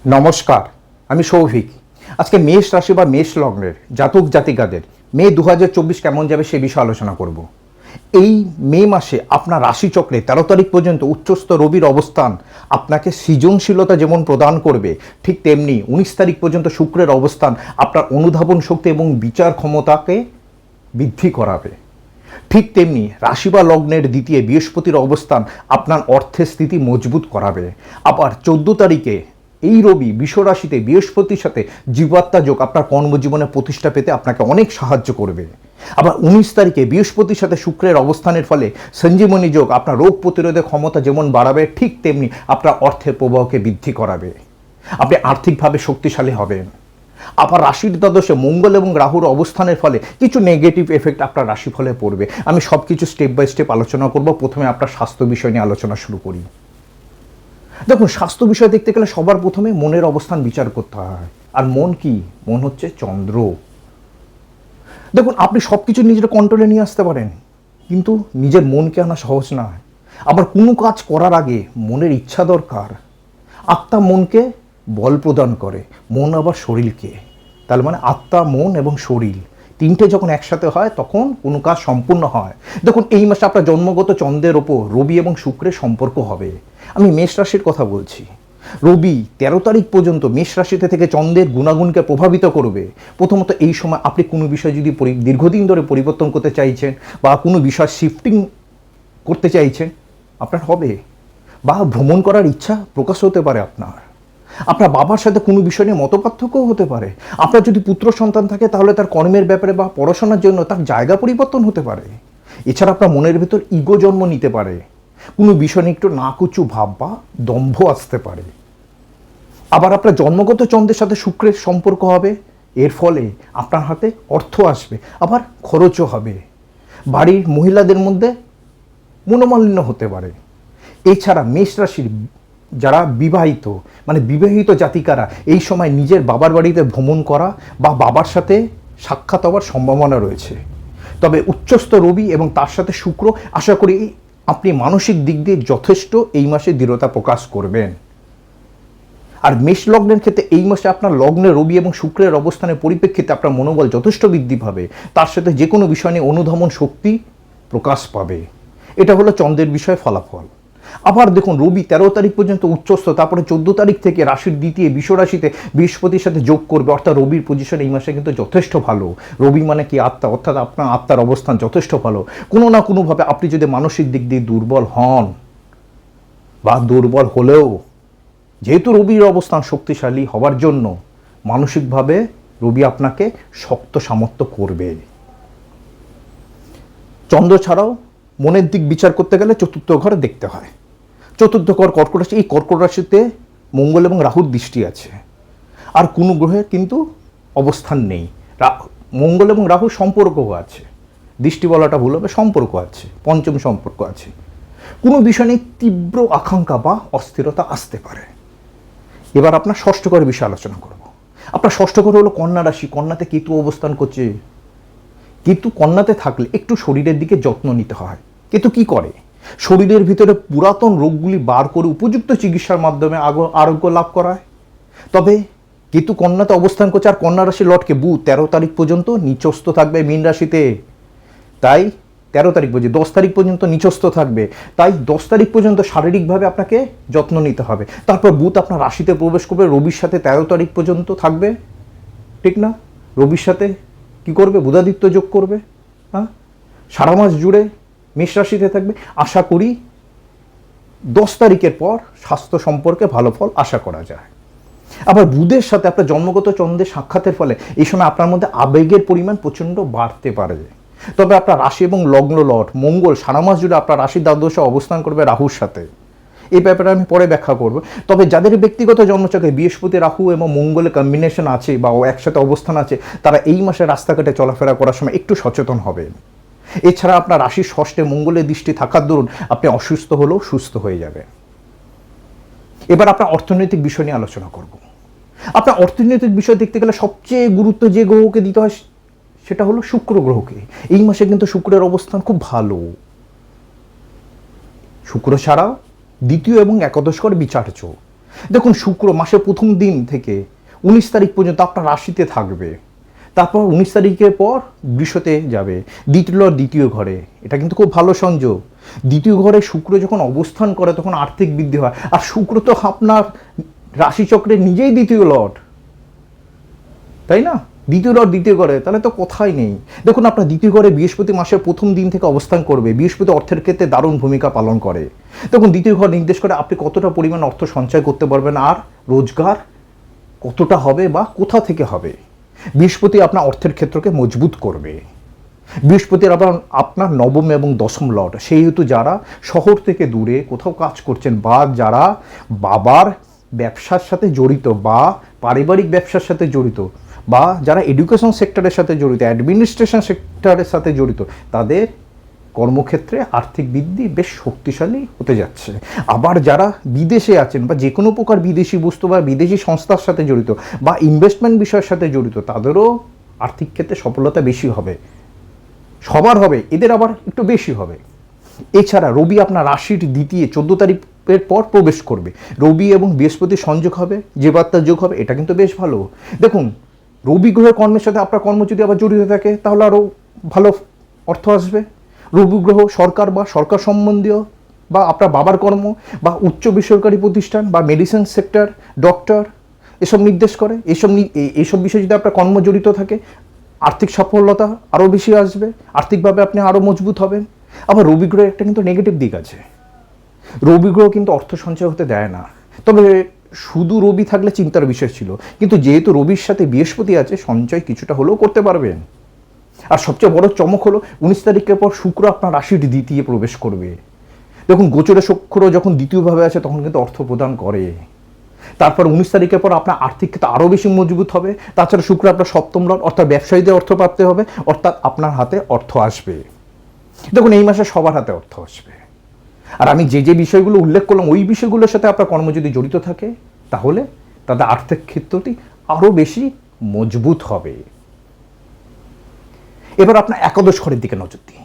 নমস্কার, আমি সৌভিক। আজকে মেষ রাশি বা মেষ লগ্নের জাতক জাতিকাদের মে 2024 কেমন যাবে সে বিষয়ে আলোচনা করব। এই মে মাসে আপনার রাশিচক্রে 13 তারিখ পর্যন্ত উচ্চস্থ রবির অবস্থান আপনাকে সৃজনশীলতা যেমন প্রদান করবে, ঠিক তেমনি 19 তারিখ পর্যন্ত শুক্রের অবস্থান আপনার অনুধাবন শক্তি এবং বিচার ক্ষমতাকে বৃদ্ধি করাবে। ঠিক তেমনি রাশি বা লগ্নের দ্বিতীয় বৃহস্পতির অবস্থান আপনার অর্থের স্থিতি মজবুত করাবে। আবার 14 তারিখে এই রবি বিশ্বরাশিতে বৃহস্পতির সাথে জীবাত্মা যোগ আপনার কর্মজীবনে প্রতিষ্ঠা পেতে আপনাকে অনেক সাহায্য করবে। আবার 19 তারিখে বৃহস্পতির সাথে শুক্রের অবস্থানের ফলে সঞ্জীবনী যোগ আপনার রোগ প্রতিরোধের ক্ষমতা যেমন বাড়াবে, ঠিক তেমনি আপনার অর্থের প্রবাহকে বৃদ্ধি করাবে। আপনি আর্থিকভাবে শক্তিশালী হবেন। আবার রাশির দ্বাদশে মঙ্গল এবং রাহুর অবস্থানের ফলে কিছু নেগেটিভ এফেক্ট আপনার রাশিফলে পড়বে। আমি সব কিছু স্টেপ বাই স্টেপ আলোচনা করব। প্রথমে আপনার স্বাস্থ্য বিষয় নিয়ে আলোচনা শুরু করি। দেখুন, স্বাস্থ্য বিষয় দেখতে গেলে সবার প্রথমে মনের অবস্থান বিচার করতে হয়। আর মন কি? মন হচ্ছে চন্দ্র। দেখুন, আপনি সব কিছু নিজের কন্ট্রোলে নিয়ে আসতে পারেন, কিন্তু নিজের মনকে আনা সহজ নয়। আবার কোনো কাজ করার আগে মনের ইচ্ছা দরকার। আত্মা মনকে বল প্রদান করে, মন আবার শরীরকে। তার মানে আত্মা, মন এবং শরীর তিনটে যখন একসাথে হয় তখন কোনো কাজ সম্পূর্ণ হয়। দেখুন, এই মাসে আপনার জন্মগত চন্দ্রের ওপর রবি এবং শুক্রের সম্পর্ক হবে। আমি মেষ রাশির কথা বলছি। রবি 13 তারিখ পর্যন্ত মেষ রাশিতে থেকে চন্দ্রের গুণাগুণকে প্রভাবিত করবে। প্রথমত এই সময় আপনি কোনো বিষয় যদি দীর্ঘদিন ধরে পরিবর্তন করতে চাইছেন বা কোনো বিষয় শিফটিং করতে চাইছেন, আপনার হবে। বা ভ্রমণ করার ইচ্ছা প্রকাশ হতে পারে আপনার বাবার সাথে কোনো বিষয় নিয়ে মতপার্থক্যও হতে পারে। আপনার যদি পুত্র সন্তান থাকে তাহলে তার কর্মের ব্যাপারে বা পড়াশোনার জন্য তার জায়গা পরিবর্তন হতে পারে। এছাড়া আপনার মনের ভেতর ইগো জন্ম নিতে পারে। কোনো বিষয় নিয়ে একটু নাকুচু ভাব বা দম্ভ আসতে পারে। আবার আপনার জন্মগত চন্দ্রের সাথে শুক্রের সম্পর্ক হবে। এর ফলে আপনার হাতে অর্থ আসবে, আবার খরচও হবে। বাড়ির মহিলাদের মধ্যে মনোমালিন্য হতে পারে। এছাড়া মেষ রাশির যারা বিবাহিত জাতিকারা এই সময় নিজের বাবার বাড়িতে ভ্রমণ করা বা বাবার সাথে সাক্ষাৎ হওয়ার সম্ভাবনা রয়েছে। তবে উচ্চস্থ রবি এবং তার সাথে শুক্র, আশা করি আপনি মানসিক দিক দিয়ে যথেষ্ট এই মাসে দৃঢ়তা প্রকাশ করবেন। আর মেষ লগ্নের ক্ষেত্রে এই মাসে আপনার লগ্নে রবি এবং শুক্রের অবস্থানের পরিপ্রেক্ষিতে আপনার মনোবল যথেষ্ট বৃদ্ধি পাবে। তার সাথে যে কোনো বিষয় নিয়ে অনুধাবন শক্তি প্রকাশ পাবে। এটা হলো চন্দ্রের বিষয়ে ফলাফল। আবার দেখুন, রবি 13 তারিখ পর্যন্ত উচ্চস্থ, তারপরে 14 তারিখ থেকে রাশির দ্বিতীয় বিশ্বরাশিতে বৃহস্পতির সাথে যোগ করবে। অর্থাৎ রবির পজিশন এই মাসে কিন্তু যথেষ্ট ভালো। রবি মানে কি? আত্মা, অর্থাৎ আপনার আত্মার অবস্থান যথেষ্ট ভালো। কোনো না কোনোভাবে আপনি যদি মানসিক দিক দিয়ে দুর্বল হন বা দুর্বল হলেও, যেহেতু রবির অবস্থান শক্তিশালী হওয়ার জন্য মানসিকভাবে রবি আপনাকে শক্ত সামর্থ্য করবে। চন্দ্র ছাড়াও মনের দিক বিচার করতে গেলে চতুর্থ ঘরে দেখতে হয়। চতুর্থ ঘর কর্কট রাশি। এই কর্কট রাশিতে মঙ্গল এবং রাহুর দৃষ্টি আছে। আর কোনো গ্রহের কিন্তু অবস্থান নেই। মঙ্গল এবং রাহুর সম্পর্কও আছে। দৃষ্টি বলাটা ভুল হবে, সম্পর্ক আছে, পঞ্চম সম্পর্ক আছে। কোনো বিষয় নিয়ে তীব্র আকাঙ্ক্ষা বা অস্থিরতা আসতে পারে। এবার আপনার ষষ্ঠ ঘরের বিষয়ে আলোচনা করব। আপনার ষষ্ঠ ঘর হলো কন্যা রাশি। কন্যাতে কেতু অবস্থান করছে। কেতু কন্যাতে থাকলে একটু শরীরের দিকে যত্ন নিতে হয়। কেতু কি করে? শরীরের ভিতরে পুরাতন রোগগুলি বার করে উপযুক্ত চিকিৎসার মাধ্যমে আরোগ্য লাভ করায়। তবে কেতু কন্যাতে অবস্থান করছে, আর কন্যা রাশি লটকে বুধ 13 তারিখ পর্যন্ত নিচস্থ থাকবে মীন রাশিতে। তাই 13 তারিখ পর্যন্ত 10 তারিখ পর্যন্ত নিচস্থ থাকবে। তাই 10 তারিখ পর্যন্ত শারীরিকভাবে আপনাকে যত্ন নিতে হবে। তারপর বুধ আপনার রাশিতে প্রবেশ করবে, রবির সাথে 13 তারিখ পর্যন্ত থাকবে, ঠিক না? রবির সাথে কি করবে? বুধাদিত্য যোগ করবে। হ্যাঁ, সারা মাস জুড়ে মেষ রাশিতে থাকবে। আশা করি 10 তারিখের পর স্বাস্থ্য সম্পর্কে ভালো ফল আশা করা যায়। আবার বুধের সাথে আপনার জন্মগত চন্দ্রের সাক্ষাতের ফলে এই সময় আপনার মধ্যে আবেগের পরিমাণ প্রচণ্ড বাড়তে পারে। তবে আপনার রাশি এবং লগ্ন লট মঙ্গল সারা মাস জুড়ে আপনার রাশির দ্বাদশে অবস্থান করবে রাহুর সাথে। এই ব্যাপারে আমি পরে ব্যাখ্যা করব। তবে যাদের ব্যক্তিগত জন্মচক্রে বৃহস্পতি, রাহু এবং মঙ্গলের কম্বিনেশন আছে বা একসাথে অবস্থান আছে, তারা এই মাসে রাস্তাঘাটে চলাফেরা করার সময় একটু সচেতন হবেন। এছাড়া আপনার রাশির ষষ্ঠে মঙ্গলের দৃষ্টি থাকার দরুন আপনি অসুস্থ হলেও সুস্থ হয়ে যাবে। এবার আপনার অর্থনৈতিক বিষয় নিয়ে আলোচনা করব। আপনার অর্থনৈতিক বিষয় দেখতে গেলে সবচেয়ে গুরুত্ব যে গ্রহকে দিতে হয় সেটা হলো শুক্র গ্রহকে। এই মাসে কিন্তু শুক্রের অবস্থান খুব ভালো। শুক্র ছাড়াও দ্বিতীয় এবং একাদশ ঘর বিচার্য। দেখুন শুক্র মাসের প্রথম দিন থেকে 19 তারিখ পর্যন্ত আপনার রাশিতে থাকবে, তারপর 19 তারিখের পর বৃষতে যাবে, দ্বিতীয় ঘরে। এটা কিন্তু খুব ভালো সংযোগ। দ্বিতীয় ঘরে শুক্র যখন অবস্থান করে তখন আর্থিক বৃদ্ধি হয়, আর শুক্র তো আপনার রাশিচক্রে নিজেই দ্বিতীয় লর্ড, তাই না? দ্বিতীয় লর্ড দ্বিতীয় ঘরে, তাহলে তো কথাই নেই। দেখুন আপনার দ্বিতীয় ঘরে বৃহস্পতি মাসের প্রথম দিন থেকে অবস্থান করবে। বৃহস্পতি অর্থের ক্ষেত্রে দারুণ ভূমিকা পালন করে। দেখুন দ্বিতীয় ঘর নির্দেশ করে আপনি কতটা পরিমাণ অর্থ সঞ্চয় করতে পারবেন, আর রোজগার কতটা হবে বা কোথা থেকে হবে। বৃহস্পতি আপনার অর্থের ক্ষেত্রকে মজবুত করবে। বৃহস্পতির আবার আপনার নবম এবং দশম লর্ড, সেহেতু যারা শহর থেকে দূরে কোথাও কাজ করছেন বা যারা বাবার ব্যবসার সাথে জড়িত বা পারিবারিক ব্যবসার সাথে জড়িত বা যারা এডুকেশন সেক্টরের সাথে জড়িত, অ্যাডমিনিস্ট্রেশন সেক্টরের সাথে জড়িত, তাদের কর্মক্ষেত্রে আর্থিক বৃদ্ধি বেশ শক্তিশালী হতে যাচ্ছে। আবার যারা বিদেশে আছেন বা যে কোনো প্রকার বিদেশি বস্তু বা বিদেশি সংস্থার সাথে জড়িত বা ইনভেস্টমেন্ট বিষয়ের সাথে জড়িত, তাদেরও আর্থিক ক্ষেত্রে সফলতা বেশি হবে। সবার হবে, এদের আবার একটু বেশি হবে। এছাড়া রবি আপনার রাশির দ্বিতীয় 14 তারিখের পর প্রবেশ করবে। রবি এবং বৃহস্পতির সংযোগ হবে, যে বার্তার যোগ হবে, এটা কিন্তু বেশ ভালো। দেখুন রবি গ্রহের কর্মের সাথে আপনার কর্ম যদি আবার জড়িত থাকে তাহলে আরও ভালো অর্থ আসবে। রবি গ্রহ সরকার বা সরকার সম্বন্ধীয় বা আপনার বাবার কর্ম বা উচ্চ বেসরকারি প্রতিষ্ঠান বা মেডিসিন সেক্টর, ডক্টর, এসব নির্দেশ করে। এইসব বিষয়ে যদি আপনার কর্ম জড়িত থাকে, আর্থিক সফলতা আরও বেশি আসবে, আর্থিকভাবে আপনি আরও মজবুত হবেন। আবার রবি গ্রহের একটা কিন্তু নেগেটিভ দিক আছে। রবি গ্রহ কিন্তু অর্থ সঞ্চয় হতে দেয় না। তবে শুধু রবি থাকলে চিন্তার বিষয় ছিল, কিন্তু যেহেতু রবির সাথে বৃহস্পতি আছে, সঞ্চয় কিছুটা হলেও করতে পারবেন। আর সবচেয়ে বড় চমক হলো 19 তারিখের পর শুক্র আপনার রাশির দ্বিতীয় প্রবেশ করবে। দেখুন গোচরে শুক্র যখন দ্বিতীয়ভাবে আছে তখন কিন্তু অর্থ প্রদান করে। তারপর 19 তারিখের পর আপনার আর্থিক ক্ষেত্রে আরও বেশি মজবুত হবে। তাছাড়া শুক্র আপনার সপ্তম লর্ড, অর্থাৎ ব্যবসায়ীদের অর্থ প্রাপ্তি হবে, অর্থাৎ আপনার হাতে অর্থ আসবে। দেখুন এই মাসে সবার হাতে অর্থ আসবে। আর আমি যে যে বিষয়গুলো উল্লেখ করলাম, ওই বিষয়গুলোর সাথে আপনার কর্ম যদি জড়িত থাকে, তাহলে তাদের আর্থিক ক্ষেত্রটি আরও বেশি মজবুত হবে। এবার আপনার একাদশ ঘরের দিকে নজর দিই।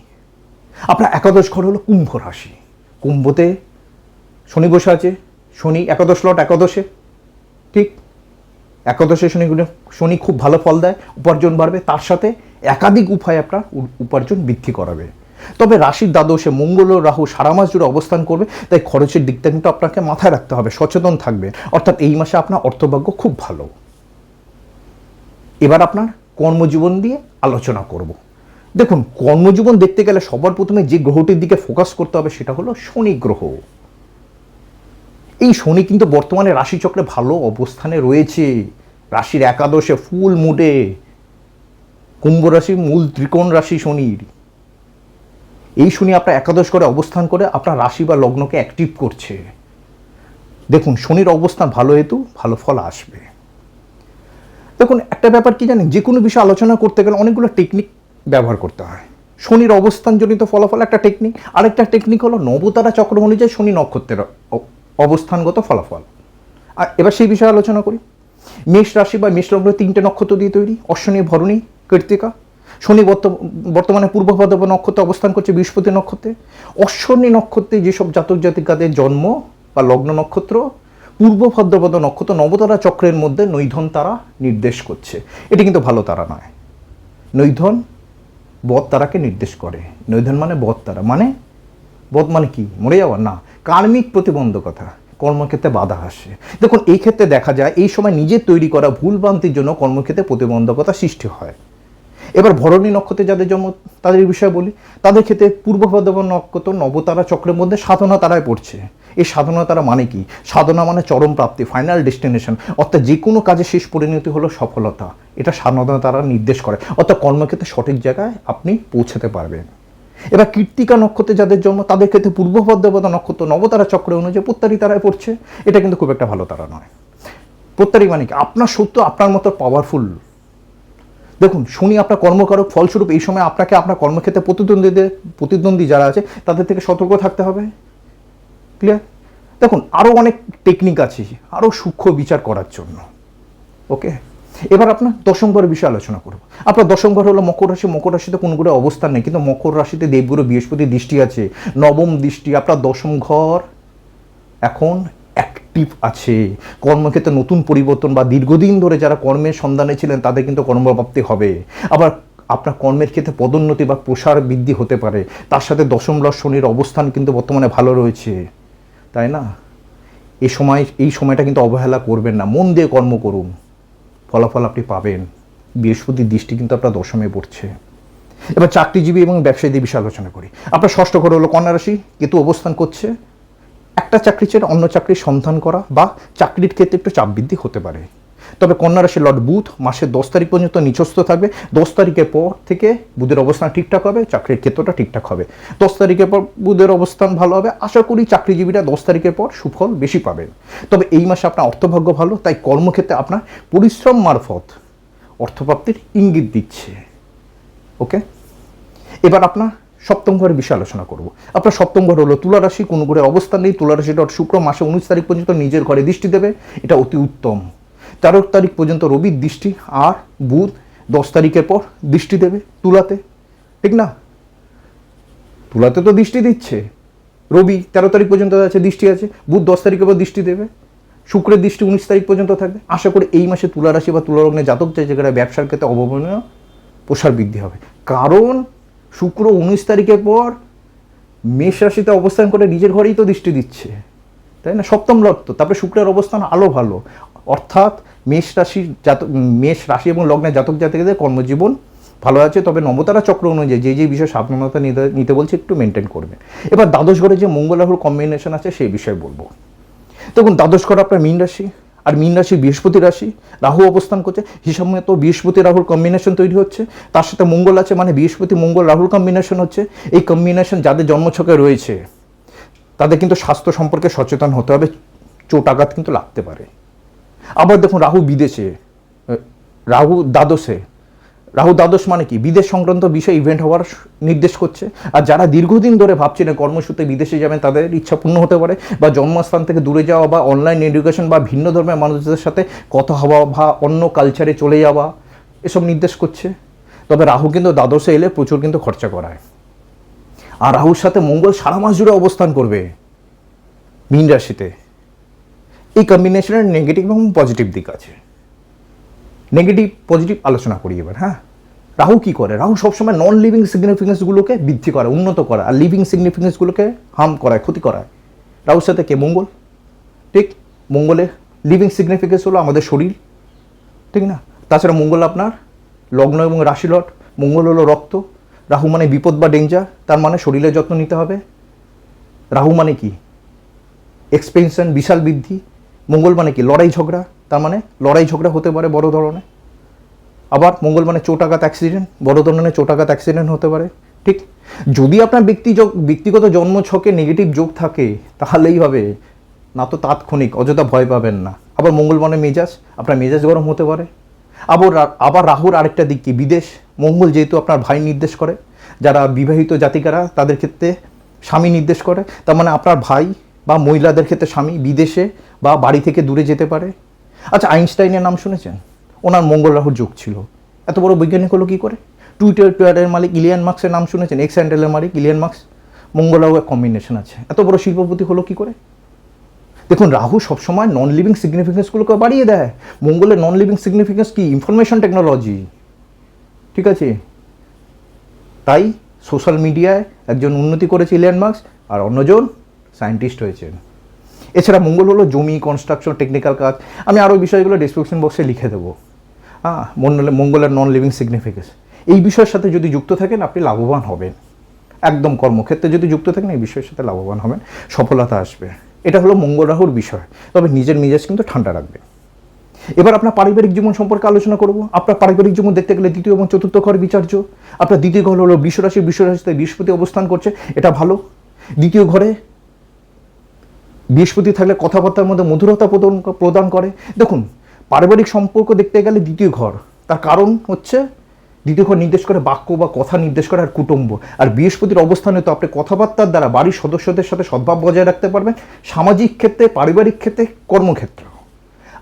আপনার একাদশ ঘর হলো কুম্ভ রাশি। কুম্ভতে শনি বসে আছে। শনি একাদশ লর্ড একাদশে, ঠিক একাদশে শনি খুব ভালো ফল দেয়, উপার্জন বাড়বে, তার সাথে একাধিক উপায় আপনার উপার্জন বৃদ্ধি করাবে। তবে রাশির দ্বাদশে মঙ্গল ও রাহু সারা মাস জুড়ে অবস্থান করবে, তাই খরচের দিকটা কিন্তু আপনাকে মাথায় রাখতে হবে, সচেতন থাকবেন। অর্থাৎ এই মাসে আপনার অর্থভাগ্য খুব ভালো। এবার আপনার কর্মজীবন দিয়ে আলোচনা করব। দেখুন কর্মজীবন দেখতে গেলে সবার প্রথমে যে গ্রহটির দিকে ফোকাস করতে হবে সেটা হলো শনি গ্রহ। এই শনি কিন্তু বর্তমানে রাশিচক্রে ভালো অবস্থানে রয়েছে। রাশির একাদশে ফুল মুডে, কুম্ভ রাশি মূল ত্রিকোণ রাশি শনির। এই শনি আপনার একাদশ ঘরে অবস্থান করে আপনার রাশি বা লগ্নকে অ্যাক্টিভ করছে। দেখুন শনির অবস্থান ভালো হেতু ভালো ফল আসবে। দেখুন একটা ব্যাপার কি জানেন, যে কোনো বিষয় আলোচনা করতে গেলে অনেকগুলো টেকনিক ব্যবহার করতে হয়। শনির অবস্থানজনিত ফলাফল একটা টেকনিক, আরেকটা টেকনিক হলো নবতারা চক্র অনুযায়ী শনি নক্ষত্রের অবস্থানগত ফলাফল। আর এবার সেই বিষয়ে আলোচনা করি। মেষ রাশি বা মেষ লগ্ন 3টে নক্ষত্র দিয়ে তৈরি, অশ্বিনী, ভরণী, কৃত্তিকা। শনি বর্তমানে পূর্ব ভাদ্রপদ নক্ষত্রে অবস্থান করছে, বৃহস্পতি নক্ষত্রে। অশ্বিনী নক্ষত্রে যেসব জাতক জাতিকাদের জন্ম বা লগ্ন নক্ষত্র পূর্ব ভাদ্রপদ নক্ষত্র নবতারা চক্রের মধ্যে নৈধন তারা নির্দেশ করছে। এটি কিন্তু ভালো তারা নয়। নৈধন বদ তারাকে নির্দেশ করে। নৈধন মানে বদ তারা, মানে বদ মানে কি, মরে যাওয়া না, কার্মিক প্রতিবন্ধকতা, কর্মক্ষেত্রে বাধা আসে। দেখুন এই ক্ষেত্রে দেখা যায় এই সময় নিজের তৈরি করা ভুলভ্রান্তির জন্য কর্মক্ষেত্রে প্রতিবন্ধকতা সৃষ্টি হয়। এবার ভরণী নক্ষত্রে যাদের জন্ম তাদের বিষয়ে বলি। তাদের ক্ষেত্রে পূর্ব ভাদ্রপদ নক্ষত্র নবতারা চক্রের মধ্যে সাধনা তারায় পড়ছে। এই সাধনা তারা মানে কি, সাধনা মানে চরম প্রাপ্তি, ফাইনাল ডেস্টিনেশন, অর্থাৎ যে কোনো কাজে শেষ পরিণতি হলো সফলতা। এটা সাধনা তারা নির্দেশ করে, অর্থাৎ কর্মক্ষেত্রে সঠিক জায়গায় আপনি পৌঁছাতে পারবেন। এবার কৃত্তিকা নক্ষত্রে যাদের জন্ম তাদের ক্ষেত্রে পূর্ব ভাদ্রপদ নক্ষত্র নবতারা চক্র অনুযায়ী প্রত্যারী তারায় পড়ছে। এটা কিন্তু খুব একটা ভালো তারা নয়। প্রত্যারী মানে কি, আপনার সত্য আপনার মতো পাওয়ারফুল। দেখুন শনি আপনার কর্মকারক, ফলস্বরূপ এই সময় আপনাকে আপনার কর্মক্ষেত্রে প্রতিদ্বন্দ্বী যারা আছে তাদের থেকে সতর্ক থাকতে হবে। ক্লিয়ার? দেখুন আরও অনেক টেকনিক আছে আরও সূক্ষ্ম বিচার করার জন্য। ওকে, এবার আপনার দশম ঘরের বিষয়ে আলোচনা করব। আপনার দশম ঘর হলো মকর রাশি। মকর রাশিতে কোনো গ্রহের অবস্থান নেই, কিন্তু মকর রাশিতে দেবগুরু বৃহস্পতির দৃষ্টি আছে, নবম দৃষ্টি। আপনার দশম ঘর এখন অ্যাক্টিভ আছে, কর্মক্ষেত্রে নতুন পরিবর্তন বা দীর্ঘদিন ধরে যারা কর্মের সন্ধানে ছিলেন তাদের কিন্তু কর্মপ্রাপ্তি হবে। আবার আপনার কর্মের ক্ষেত্রে পদোন্নতি বা প্রসার বৃদ্ধি হতে পারে। তার সাথে দশম লর্ড শনির অবস্থান কিন্তু বর্তমানে ভালো রয়েছে, তাই না? এই সময়টা কিন্তু অবহেলা করবেন না, মন দিয়ে কর্ম করুন, ফলাফল আপনি পাবেন। বৃহস্পতির দৃষ্টি কিন্তু আপনার দশমে পড়ছে। এবার চাকরিজীবী এবং ব্যবসায়ীদের বিষয়ে আলোচনা করি। আপনার ষষ্ঠ ঘর হলো কন্যা রাশি, কেতু অবস্থান করছে। একটা চাকরি ছেড়ে অন্য চাকরির সন্ধান করা বা চাকরির ক্ষেত্রে একটু চাপ বৃদ্ধি হতে পারে। তবে কন্যা রাশির লর্ড বুধ মাসের 10 তারিখ পর্যন্ত নিচস্থ থাকবে। 10 তারিখের পর থেকে বুধের অবস্থান ঠিকঠাক হবে, চাকরির ক্ষেত্রটা ঠিকঠাক হবে। 10 তারিখের পর বুধের অবস্থান ভালো হবে। আশা করি চাকরিজীবীরা 10 তারিখের পর সুফল বেশি পাবেন। তবে এই মাসে আপনার অর্থভাগ্য ভালো, তাই কর্মক্ষেত্রে আপনার পরিশ্রম মারফত অর্থপ্রাপ্তির ইঙ্গিত দিচ্ছে। ওকে, এবার আপনার সপ্তম ঘরের বিষয়ে আলোচনা করব। আপনার সপ্তম ঘর হলো তুলা রাশি, কোনো ঘরে অবস্থান নেই। তুলা রাশিটা শুক্র মাসে 19 তারিখ পর্যন্ত নিজের ঘরে দৃষ্টি দেবে, এটা অতি উত্তম। 13 তারিখ পর্যন্ত রবির দৃষ্টি, আর বুধ 10 তারিখের পর দৃষ্টি দেবে তুলাতে, ঠিক না? তুলাতে তো দৃষ্টি দিচ্ছে, রবি 13 তারিখ পর্যন্ত আছে, দৃষ্টি আছে। বুধ 10 তারিখের পর দৃষ্টি দেবে, শুক্রের দৃষ্টি 19 তারিখ পর্যন্ত থাকবে। আশা করি এই মাসে তুলা রাশি বা তুলা লগ্নে জাতক জাতিকারা ব্যবসার ক্ষেত্রে অভাবনীয় প্রসার বৃদ্ধি হবে। কারণ শুক্র 19 তারিখের পর মেষ রাশিতে অবস্থান করে নিজের ঘরেই তো দৃষ্টি দিচ্ছে, তাই না? সপ্তম লগ্ন, তারপরে শুক্রের অবস্থান আলো ভালো, অর্থাৎ মেষ রাশি এবং লগ্নের জাতক জাতিকাদের কর্মজীবন ভালো আছে। তবে নবতারা চক্র অনুযায়ী যে বিষয়ে সাবধানতা নিতে বলছে একটু মেনটেন করবে। এবার দ্বাদশ ঘরে যে মঙ্গল রাহুর কম্বিনেশন আছে সেই বিষয়ে বলবো। দেখুন, দ্বাদশ ঘর আপনার মীন রাশি, আর মীন রাশি বৃহস্পতি রাশি, রাহু অবস্থান করছে। হিসাব মতো বৃহস্পতি রাহুর কম্বিনেশন তৈরি হচ্ছে, তার সাথে মঙ্গল আছে, মানে বৃহস্পতি মঙ্গল রাহুর কম্বিনেশন হচ্ছে। এই কম্বিনেশন যাদের জন্মছকে রয়েছে তাদের কিন্তু স্বাস্থ্য সম্পর্কে সচেতন হতে হবে, চোট আঘাত কিন্তু লাগতে পারে। আবার দেখুন, রাহু বিদেশে, রাহু দ্বাদশে। রাহু দ্বাদশ মানে কি? বিদেশ সংক্রান্ত বিষয় ইভেন্ট হওয়ার নির্দেশ করছে। আর যারা দীর্ঘদিন ধরে ভাবছিলেন কর্মসূত্রে বিদেশে যাবেন তাদের ইচ্ছা পূর্ণ হতে পারে, বা জন্মস্থান থেকে দূরে যাওয়া, বা অনলাইন এডুকেশন, বা ভিন্ন ধর্মের মানুষদের সাথে কথা হওয়া, বা অন্য কালচারে চলে যাওয়া, এসব নির্দেশ করছে। তবে রাহু কিন্তু দ্বাদশে এলে প্রচুর কিন্তু খরচা করায়। আর রাহুর সাথে মঙ্গল সারা মাস জুড়ে অবস্থান করবে মীন রাশিতে। এই কম্বিনেশনের নেগেটিভ এবং পজিটিভ দিক আছে। নেগেটিভ পজিটিভ আলোচনা করি এবার। হ্যাঁ, রাহু কি করে? রাহু সবসময় নন লিভিং সিগনিফিকেন্সগুলোকে বৃদ্ধি করে, উন্নত করে, আর লিভিং সিগনিফিকেন্সগুলোকে হার্ম করায়, ক্ষতি করায়। রাহুর সাথে কে? মঙ্গল। ঠিক, মঙ্গলের লিভিং সিগনিফিকেন্স হলো আমাদের শরীর, ঠিক না? তাছাড়া মঙ্গল আপনার লগ্ন এবং রাশি লট। মঙ্গল হলো রক্ত, রাহু মানে বিপদ বা ডেঞ্জার, তার মানে শরীরের যত্ন নিতে হবে। রাহু মানে কি? এক্সপেনশন, বিশাল বৃদ্ধি। মঙ্গল মানে কি? লড়াই ঝগড়া, তার মানে লড়াই ঝগড়া হতে পারে বড় ধরনের। আবার মঙ্গল মানে চোটাঘাত অ্যাক্সিডেন্ট, বড় ধরনের চোটাঘাত অ্যাক্সিডেন্ট হতে পারে। ঠিক, যদি আপনার ব্যক্তিগত জন্মছকে নেগেটিভ যোগ থাকে তাহলেই হবে, না তো তাৎক্ষণিক, অযথা ভয় পাবেন না। আবার মঙ্গল মানে মেজাজ, আপনার মেজাজ গরম হতে পারে। আবার রাহুর আরেকটা দিক কি? বিদেশ। মঙ্গল যেহেতু আপনার ভাই নির্দেশ করে, যারা বিবাহিত জাতিকারা তাদের ক্ষেত্রে স্বামী নির্দেশ করে, তার মানে আপনার ভাই বা মহিলাদের ক্ষেত্রে স্বামী বিদেশে বা বাড়ি থেকে দূরে যেতে পারে। আচ্ছা, আইনস্টাইনের নাম শুনেছেন? ওনার মঙ্গল রাহুর যোগ ছিল, এত বড় বৈজ্ঞানিক হলো কী করে? টুইটারের মালিক ইলিয়ান মার্কসের নাম শুনেছেন? এক্স হ্যান্ডেলের মালিক ইলিয়ান মার্কস, মঙ্গল রাহু এক কম্বিনেশন আছে, এত বড় শিল্পপতি হলো কী করে? দেখুন, রাহু সবসময় নন লিভিং সিগনিফিকেন্সগুলোকে বাড়িয়ে দেয়। মঙ্গলের নন লিভিং সিগনিফিকেন্স কি? ইনফরমেশন টেকনোলজি, ঠিক আছে? তাই সোশ্যাল মিডিয়ায় একজন উন্নতি করেছে ইলিয়ান মার্কস, আর অন্যজন সায়েন্টিস্ট হয়েছেন। এছাড়া মঙ্গল হলো জমি, কনস্ট্রাকশন, টেকনিক্যাল কাজ। আমি আরও বিষয়গুলো ডিসক্রিপশন বক্সে লিখে দেবো। হ্যাঁ, মঙ্গলের নন লিভিং সিগনিফিকেন্স, এই বিষয়ের সাথে যদি যুক্ত থাকেন আপনি লাভবান হবেন। একদম কর্মক্ষেত্রে যদি যুক্ত থাকেন এই বিষয়ের সাথে লাভবান হবেন, সফলতা আসবে। এটা হলো মঙ্গল রাহুর বিষয়। তবে নিজের মেজাজ কিন্তু ঠান্ডা রাখবে। এবার আপনার পারিবারিক জীবন সম্পর্কে আলোচনা করব। আপনার পারিবারিক জীবন দেখতে গেলে দ্বিতীয় এবং চতুর্থ ঘর বিচার্য। আপনার দ্বিতীয় ঘর হলো বৃষরাশিতে বৃহস্পতি অবস্থান করছে, এটা ভালো। দ্বিতীয় ঘরে বৃহস্পতি থাকলে কথাবার্তার মধ্যে মধুরতা প্রদান করে। দেখুন, পারিবারিক সম্পর্ক দেখতে গেলে দ্বিতীয় ঘর, তার কারণ হচ্ছে দ্বিতীয় ঘর নির্দেশ করে বাক্য বা কথা নির্দেশ করে, আর কুটুম্ব। আর বৃহস্পতির অবস্থানে তো আপনি কথাবার্তার দ্বারা বাড়ির সদস্যদের সাথে সদ্ভাব বজায় রাখতে পারবেন, সামাজিক ক্ষেত্রে, পারিবারিক ক্ষেত্রে, কর্মক্ষেত্র।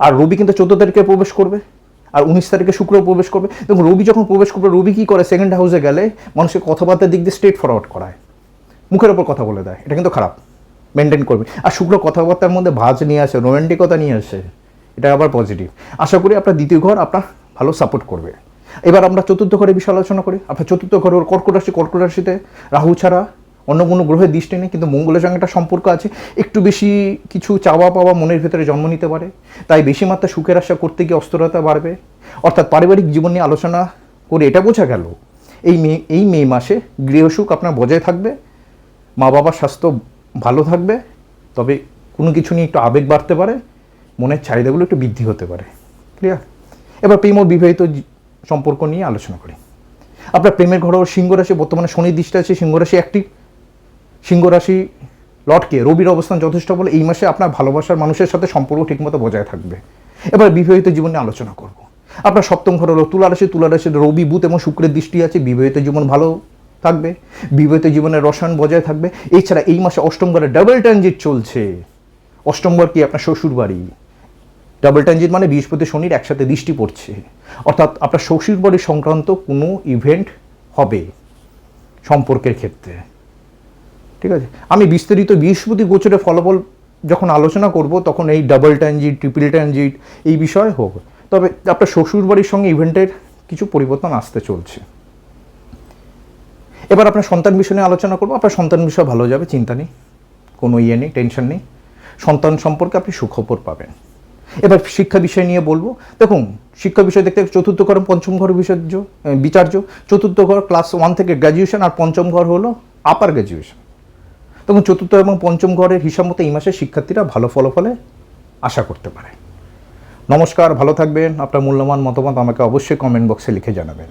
আর রবি কিন্তু 14 তারিখে প্রবেশ করবে, আর 19 তারিখে শুক্র প্রবেশ করবে। দেখুন, রবি যখন প্রবেশ করবে, রবি কী করে? সেকেন্ড হাউসে গেলে মানুষের কথাবার্তার দিক দিয়ে স্ট্রেট ফরওয়ার্ড করায়, মুখের ওপর কথা বলে দেয়, এটা কিন্তু খারাপ। মেনটেন করবে। আর শুক্র কথাবার্তার মধ্যে ভাঁজ নিয়ে আসে, রোম্যান্টিকতা নিয়ে আসে, এটা আবার পজিটিভ। আশা করি আপনার দ্বিতীয় ঘর আপনার ভালো সাপোর্ট করবে। এবার আমরা চতুর্থ ঘরের বিষয়ে আলোচনা করি। আপনার চতুর্থ ঘর হল কর্কট রাশি। কর্কট রাশিতে রাহু ছাড়া অন্য কোনো গ্রহের দৃষ্টি নেই, কিন্তু মঙ্গলের সঙ্গে একটা সম্পর্ক আছে। একটু বেশি কিছু চাওয়া পাওয়া মনের ভেতরে জন্ম নিতে পারে, তাই বেশি মাত্রা সুখের আশা করতে গিয়ে অস্থিরতা বাড়বে। অর্থাৎ পারিবারিক জীবন নিয়ে আলোচনা করে এটা বোঝা গেল এই মে মাসে গৃহসুখ আপনার বজায় থাকবে, মা বাবার স্বাস্থ্য ভালো থাকবে, তবে কোনো কিছু নিয়ে একটু আবেগ বাড়তে পারে, মনের চাহিদাগুলো একটু বৃদ্ধি হতে পারে। ক্লিয়ার? এবার প্রেম ও বিবাহিত সম্পর্ক নিয়ে আলোচনা করি। আপনার প্রেমের ঘর সিংহ রাশি। বর্তমানে শনির দৃষ্টি আছে, সিংহ রাশি অ্যাক্টিভ। সিংহ রাশি লটকে রবির অবস্থান যথেষ্ট বলে এই মাসে আপনার ভালোবাসার মানুষের সাথে সম্পর্ক ঠিকমতো বজায় থাকবে। এবার বিবাহিত জীবন নিয়ে আলোচনা করব। আপনার সপ্তম ঘর হলো তুলা রাশি। তুলা রাশির রবি, বুধ এবং শুক্রের দৃষ্টি আছে। বিবাহিত জীবন ভালো থাকবে, বিবাহিত জীবনের রসায়ন বজায় থাকবে। এছাড়া এই মাসে অষ্টম ঘরে ডাবল ট্রানজিট চলছে। অষ্টম ঘর কি? আপনার শ্বশুর বাড়ি। ডাবল ট্রানজিট মানে বৃহস্পতি শনির একসাথে দৃষ্টি পড়ছে, অর্থাৎ আপনার শ্বশুর বাড়ি সংক্রান্ত কোনো ইভেন্ট হবে সম্পর্কের ক্ষেত্রে। ঠিক আছে? আমি বিস্তারিত বৃহস্পতি গোচরের ফলাফল যখন আলোচনা করব তখন এই ডাবল ট্রানজিট, ট্রিপল ট্রানজিট এই বিষয়ে হোক। তবে আপনার শ্বশুর বাড়ির সঙ্গে ইভেন্টের কিছু পরিবর্তন আসতে চলছে। এবার আপনার সন্তান বিষয় নিয়ে আলোচনা করবো। আপনার সন্তান বিষয় ভালো যাবে, চিন্তা নেই, কোনো নেই, টেনশন নেই। সন্তান সম্পর্কে আপনি সুখবর পাবেন। এবার শিক্ষা বিষয় নিয়ে বলবো। দেখুন, শিক্ষা বিষয় দেখতে চতুর্থ ঘর পঞ্চম ঘর বিচার্য। চতুর্থ ঘর ক্লাস 1 থেকে গ্র্যাজুয়েশন, আর পঞ্চম ঘর হলো আপার গ্র্যাজুয়েশন। তখন চতুর্থ এবং পঞ্চম ঘরের হিসাব মতো এই মাসে শিক্ষার্থীরা ভালো ফলাফলে আশা করতে পারে। নমস্কার, ভালো থাকবেন। আপনার মূল্যবান মতামত আমাকে অবশ্যই কমেন্ট বক্সে লিখে জানাবেন।